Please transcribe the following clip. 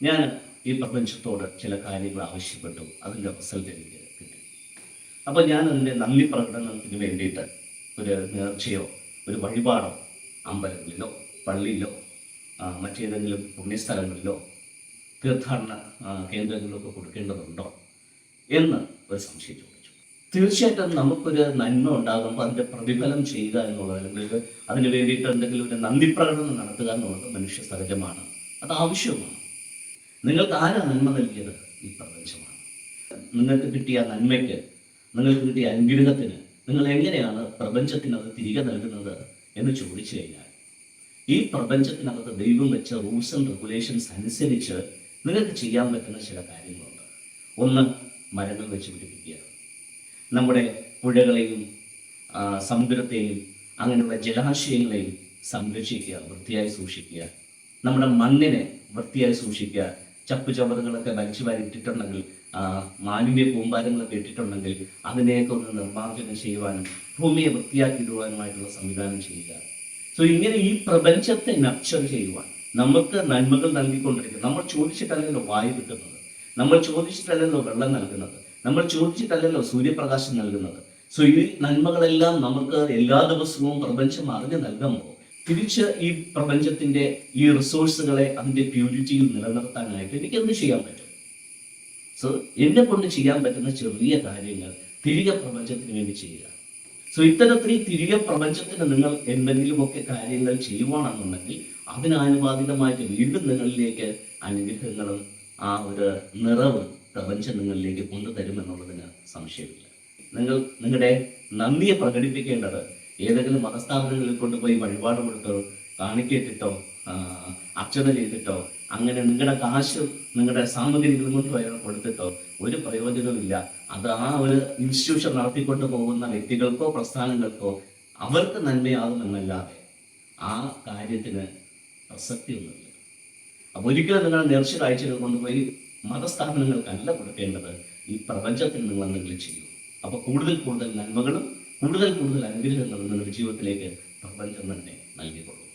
ഞാൻ ഈ പ്രപഞ്ചത്തോട് ചില കാര്യങ്ങൾ ആവശ്യപ്പെട്ടു, അതിൻ്റെ റിസൾട്ട് എനിക്ക് കിട്ടി. അപ്പോൾ ഞാൻ അതിൻ്റെ നന്ദി പ്രകടനത്തിന് വേണ്ടിയിട്ട് ഒരു നേർച്ചയോ ഒരു വഴിപാടോ അമ്പലങ്ങളിലോ പള്ളിയിലോ മറ്റേതെങ്കിലും പുണ്യസ്ഥലങ്ങളിലോ തീർത്ഥാടന കേന്ദ്രങ്ങളിലൊക്കെ കൊടുക്കേണ്ടതുണ്ടോ എന്ന് ഒരു സംശയം ചോദിച്ചു. തീർച്ചയായിട്ടും നമുക്കൊരു നന്മ ഉണ്ടാകുമ്പോൾ അതിൻ്റെ പ്രതിഫലം ചെയ്യുക എന്നുള്ളത്, അല്ലെങ്കിൽ അതിന് വേണ്ടിയിട്ട് എന്തെങ്കിലും ഒരു നന്ദി പ്രകടനം നടത്തുക എന്നുള്ളത് മനുഷ്യ സഹജമാണ്, അത് ആവശ്യവുമാണ്. നിങ്ങൾക്ക് ആരാ നന്മ നൽകിയത്? ഈ പ്രപഞ്ചമാണ്. നിങ്ങൾക്ക് കിട്ടിയ നന്മയ്ക്ക്, നിങ്ങൾക്ക് കിട്ടിയ അനുഗ്രഹത്തിന് നിങ്ങൾ എങ്ങനെയാണ് പ്രപഞ്ചത്തിനത് തിരികെ നൽകുന്നത് എന്ന് ചോദിച്ചു കഴിഞ്ഞാൽ, ഈ പ്രപഞ്ചത്തിനകത്ത് ദൈവം വെച്ച റൂൾസ് ആൻഡ് റെഗുലേഷൻസ് അനുസരിച്ച് നിങ്ങൾക്ക് ചെയ്യാൻ പറ്റുന്ന ചില കാര്യങ്ങളുണ്ട്. ഒന്ന്, മരങ്ങൾ വെച്ച് പിടിപ്പിക്കുക. നമ്മുടെ പുഴകളെയും സമുദ്രത്തെയും അങ്ങനെയുള്ള ജലാശയങ്ങളെയും സംരക്ഷിക്കുക, വൃത്തിയായി സൂക്ഷിക്കുക. നമ്മുടെ മണ്ണിനെ വൃത്തിയായി സൂക്ഷിക്കുക. ചപ്പുചവറുകളൊക്കെ വലിച്ചു വാരിട്ടിട്ടുണ്ടെങ്കിൽ, മാലിന്യ കൂമ്പാരങ്ങളൊക്കെ ഇട്ടിട്ടുണ്ടെങ്കിൽ അതിനെയൊക്കെ ഒന്ന് നിർമ്മാർജ്ജനം ചെയ്യുവാനും ഭൂമിയെ വൃത്തിയാക്കിയിടുവാനുമായിട്ടുള്ള സംവിധാനം ചെയ്യുക. സോ ഇങ്ങനെ ഈ പ്രപഞ്ചത്തെ നർച്ചർ ചെയ്യുവാൻ നമുക്ക് നന്മകൾ നൽകിക്കൊണ്ടിരിക്കുക. നമ്മൾ ചോദിച്ചിട്ടല്ലല്ലോ വായു കിട്ടുന്നത്, നമ്മൾ ചോദിച്ചിട്ടല്ലല്ലോ വെള്ളം നൽകുന്നത്, നമ്മൾ ചോദിച്ചിട്ടല്ലല്ലോ സൂര്യപ്രകാശം നൽകുന്നത്. സോ ഈ നന്മകളെല്ലാം നമുക്ക് എല്ലാ ദിവസവും പ്രപഞ്ചം അറിഞ്ഞ് നൽകുമ്പോൾ തിരിച്ച് ഈ പ്രപഞ്ചത്തിന്റെ ഈ റിസോഴ്സുകളെ അതിന്റെ പ്യൂരിറ്റിയിൽ നിലനിർത്താനായിട്ട് എനിക്ക് എന്ത് ചെയ്യാൻ പറ്റും? സോ എന്നെ കൊണ്ട് ചെയ്യാൻ പറ്റുന്ന ചെറിയ കാര്യങ്ങൾ തിരികെ പ്രപഞ്ചത്തിന് വേണ്ടി ചെയ്യുക. സോ ഇത്തരത്തിൽ തിരികെ പ്രപഞ്ചത്തിന് നിങ്ങൾ എന്തെങ്കിലുമൊക്കെ കാര്യങ്ങൾ ചെയ്യുവാണെന്നുണ്ടെങ്കിൽ അതിനാനുപാതികമായിട്ട് വീണ്ടും നിങ്ങളിലേക്ക് അനുഗ്രഹങ്ങളും ആ ഒരു നിറവ് പ്രപഞ്ചം നിങ്ങളിലേക്ക് കൊണ്ടുതരുമെന്നുള്ളതിന് സംശയമില്ല. നിങ്ങൾ നിങ്ങളുടെ നന്ദിയെ പ്രകടിപ്പിക്കേണ്ടത് ഏതെങ്കിലും മതസ്ഥാപനങ്ങളിൽ കൊണ്ടുപോയി വഴിപാട് കൊടുത്തോ, കാണിക്കേറ്റിട്ടോ, അർച്ചന ചെയ്തിട്ടോ, അങ്ങനെ നിങ്ങളുടെ കാശ് നിങ്ങളുടെ സാമഗ്രികൾ കൊണ്ട് കൊടുത്തിട്ടോ ഒരു പ്രയോജനമില്ല. അത് ആ ഒരു ഇൻസ്റ്റിറ്റ്യൂഷൻ നടത്തിക്കൊണ്ട് പോകുന്ന വ്യക്തികൾക്കോ പ്രസ്ഥാനങ്ങൾക്കോ അവർക്ക് നന്മയാകുമെന്നല്ലാതെ ആ കാര്യത്തിന് പ്രസക്തിയൊന്നുമില്ല. അപ്പോൾ ഒരിക്കലും നിങ്ങൾ നേർച്ച കാഴ്ചകൾ കൊണ്ടുപോയി മതസ്ഥാപനങ്ങൾക്കല്ല കൊടുക്കേണ്ടത്, ഈ പ്രപഞ്ചത്തിൽ നിങ്ങൾ എന്തെങ്കിലും ചെയ്യും. അപ്പോൾ കൂടുതൽ കൂടുതൽ നന്മകളും കൂടുതൽ കൂടുതൽ അനുഗ്രഹങ്ങളും നിങ്ങളുടെ ജീവിതത്തിലേക്ക് പ്രപഞ്ചം തന്നെ നൽകിക്കൊള്ളും.